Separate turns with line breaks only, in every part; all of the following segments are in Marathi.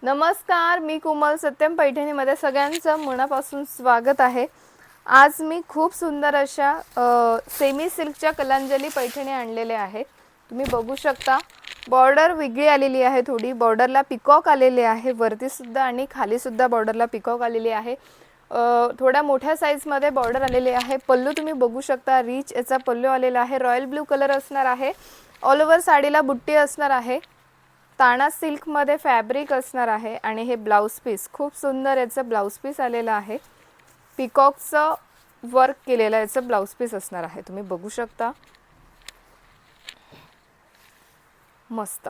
नमस्कार, मी कोमल. सत्यम पैठणीमध्ये सगळ्यांचं मनापासून स्वागत आहे. आज मी खूप सुंदर अशा सेमी सिल्कच्या कलांजली पैठणी आणलेल्या आहेत. तुम्ही बघू शकता, बॉर्डर वेगळी आलेली आहे. थोडी बॉर्डरला पिकॉक आलेले आहे, वरती सुद्धा आणि खाली सुद्धा बॉर्डरला पिकॉक आलेली आहे. थोड्या मोठ्या साईजमध्ये बॉर्डर आलेली आहे. पल्लू तुम्ही बघू शकता, रिच याचा पल्लू आलेला आहे. रॉयल ब्लू कलर असणार आहे. ऑल ओव्हर साडीला बुट्टी असणार आहे. ताना सिल्क मध्ये फॅब्रिक असणार आहे आणि हे ब्लाउज पीस खूप सुंदर याचं ब्लाउज पीस आलेलं आहे. पिकॉकचं वर्क केलेलं याचं ब्लाउज पीस असणार आहे. तुम्ही बघू शकता, मस्त.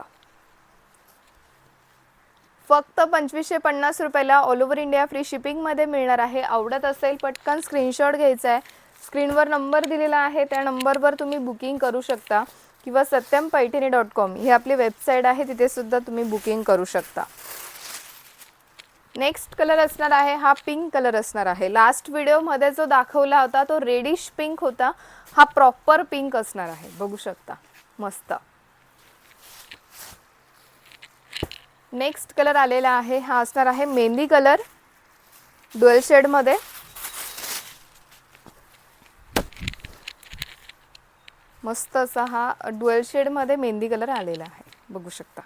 फक्त 2550 रुपयाला all over India free shipping मध्ये मिळणार आहे. आवडत असेल पटकन स्क्रीनशॉट घ्यायचा आहे. स्क्रीनवर नंबर दिलेला आहे, त्या नंबरवर तुम्ही बुकिंग करू शकता किंवा satyam-paithani.com ही आपली वेबसाईट आहे, तिथे सुद्धा तुम्ही बुकिंग करू शकता. नेक्स्ट कलर असणार आहे, हा पिंक कलर असणार आहे. लास्ट व्हिडिओमध्ये जो दाखवला होता तो रेडिश पिंक होता, हा प्रॉपर पिंक असणार आहे. बघू शकता, मस्त. नेक्स्ट कलर आलेला आहे, हा असणार आहे मेहंदी कलर, ड्युअल शेड मध्ये. मस्त असा हा ड्युअल शेड मध्ये मेहंदी कलर आलेला आहे. बघू शकता.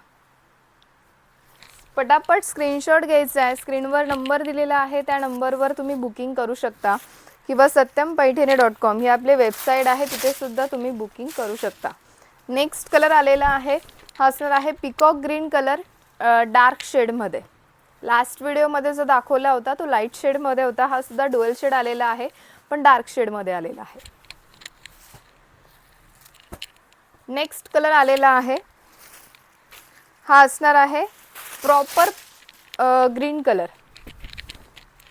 पटापट स्क्रीनशॉट घ्यायचा आहे. स्क्रीनवर नंबर दिलेला आहे, त्या नंबरवर तुम्ही बुकिंग करू शकता किंवा satyam-paithani.com ही आपली वेबसाईट आहे, तिथे सुद्धा तुम्ही बुकिंग करू शकता. नेक्स्ट कलर आलेला आहे, हा असणार आहे peacock green colour, dark shade मध्ये. लास्ट व्हिडिओमध्ये जो दाखवला होता तो लाईट शेड मध्ये होता, हा सुद्धा ड्युअल शेड आलेला आहे, पण डार्क शेड मध्ये आलेला आहे. नेक्स्ट कलर आलेला आहे, हा असणार आहे प्रॉपर ग्रीन कलर.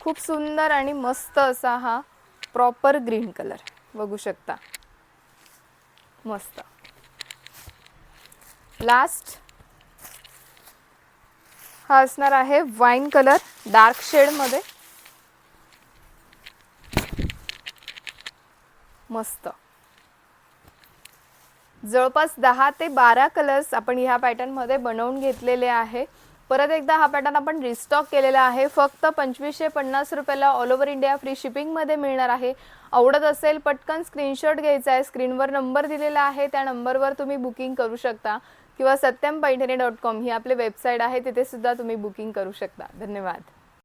खूप सुंदर आणि मस्त असा हा प्रॉपर ग्रीन कलर. बघू शकता, मस्त. लास्ट हा असणार आहे वाईन कलर, डार्क शेड मध्ये. मस्त. जवळपास 10 ते 12 कलर्स आपण ह्या पॅटर्न मध्ये बनवून घेतलेले आहे. परत एकदा हा पॅटर्न आपण रिस्टॉक केलेला आहे. फक्त 2550 रुपयाला all over India free shipping मध्ये मिळणार आहे. आवडत असेल पटकन स्क्रीनशॉट घ्यायचा आहे. स्क्रीनवर नंबर दिलेला आहे, त्या नंबरवर तुम्ही बुकिंग करू शकता किंवा satyam-paithani.com ही आपली वेबसाईट आहे, तिथे सुद्धा तुम्ही बुकिंग करू शकता. धन्यवाद.